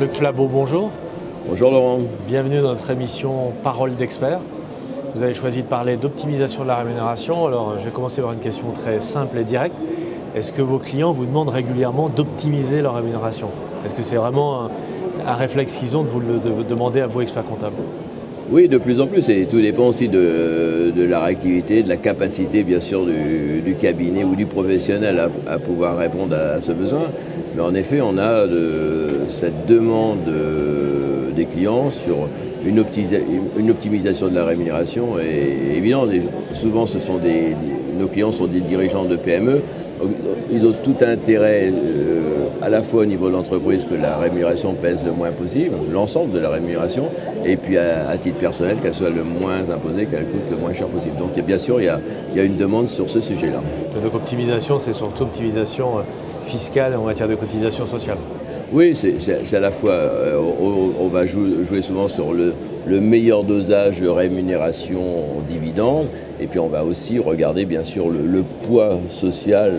Jean-Luc Flabeau, bonjour. Bonjour Laurent. Bienvenue dans notre émission Parole d'expert. Vous avez choisi de parler d'optimisation de la rémunération. Alors, je vais commencer par une question très simple et directe. Est-ce que vos clients vous demandent régulièrement d'optimiser leur rémunération? Est-ce que c'est vraiment un réflexe qu'ils ont de vous le demander à vous, experts comptables? Oui, de plus en plus, et tout dépend aussi de la réactivité, de la capacité bien sûr du cabinet ou du professionnel à pouvoir répondre à ce besoin. Mais en effet, on a cette demande des clients sur une optimisation de la rémunération est évidente. Souvent, nos clients sont des dirigeants de PME. Ils ont tout intérêt, à la fois au niveau de l'entreprise, que la rémunération pèse le moins possible, l'ensemble de la rémunération, et puis à titre personnel, qu'elle soit le moins imposée, qu'elle coûte le moins cher possible. Donc bien sûr, il y a une demande sur ce sujet-là. Donc optimisation, c'est surtout optimisation fiscale en matière de cotisation sociale. Oui, c'est à la fois, on va jouer souvent sur le meilleur dosage de rémunération en dividendes, et puis on va aussi regarder bien sûr le poids social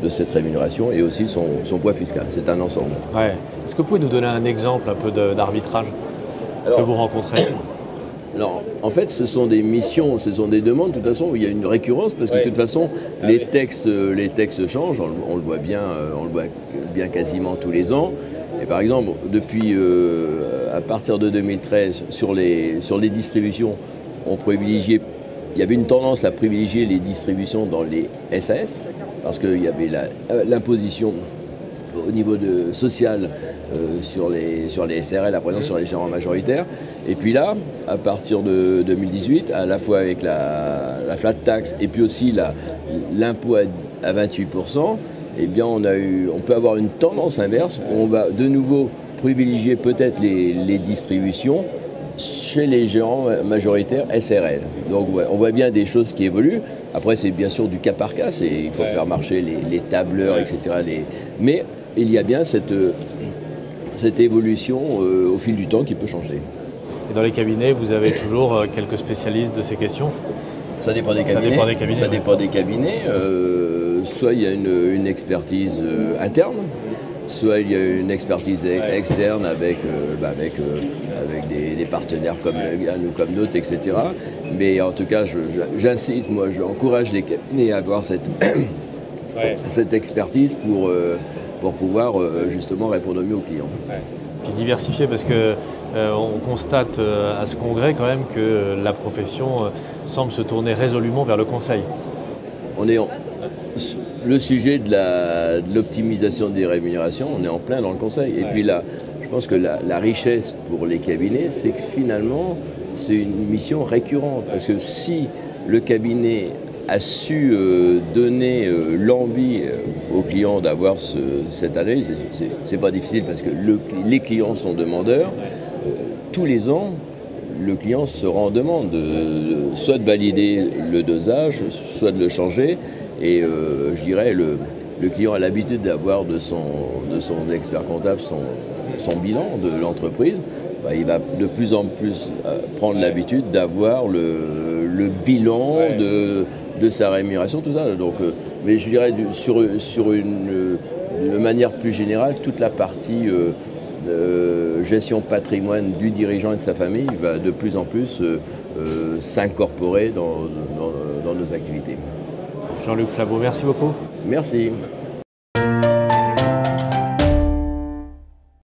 de cette rémunération et aussi son poids fiscal. C'est un ensemble. Ouais. Est-ce que vous pouvez nous donner un exemple un peu d'arbitrage que vous rencontrez? Alors, en fait, ce sont des missions, ce sont des demandes, de toute façon, où il y a une récurrence, parce que de toute façon, les textes changent, on le voit bien quasiment tous les ans. Et par exemple, depuis, à partir de 2013, sur les distributions, il y avait une tendance à privilégier les distributions dans les SAS, parce qu'il y avait l'imposition au niveau social sur les SRL, à présent sur les gérants majoritaires. Et puis là, à partir de 2018, à la fois avec la flat tax et puis aussi l'impôt à 28%, eh bien on peut avoir une tendance inverse. On va de nouveau privilégier peut-être les distributions chez les gérants majoritaires SRL. Donc on voit bien des choses qui évoluent. Après, c'est bien sûr du cas par cas, il faut faire marcher les tableurs, etc. Mais il y a bien cette évolution au fil du temps qui peut changer. Et dans les cabinets, vous avez toujours quelques spécialistes de ces questions? Ça dépend des cabinets. Ça dépend des cabinets. Soit il y a une expertise interne, soit il y a une expertise externe avec des partenaires comme nous, comme d'autres, etc. Mais en tout cas, j'incite, j'encourage les cabinets à avoir cette expertise pour pouvoir justement répondre mieux aux clients. Ouais. Puis diversifier, parce qu'on constate à ce congrès quand même que la profession semble se tourner résolument vers le conseil. Le sujet de l'optimisation des rémunérations, on est en plein dans le conseil. Et puis là, je pense que la richesse pour les cabinets, c'est que finalement, c'est une mission récurrente. Parce que si le cabinet a su donner l'envie aux clients d'avoir cette analyse, c'est pas difficile parce que les clients sont demandeurs. Tous les ans, le client sera en demande soit de valider le dosage, soit de le changer. Et je dirais, le client a l'habitude d'avoir de son expert comptable son bilan de l'entreprise. Il va de plus en plus prendre l'habitude d'avoir le bilan de sa rémunération, tout ça. Donc, mais je dirais, de manière plus générale, toute la partie gestion patrimoine du dirigeant et de sa famille va de plus en plus s'incorporer dans nos activités. Jean-Luc Flabeau, merci beaucoup. Merci.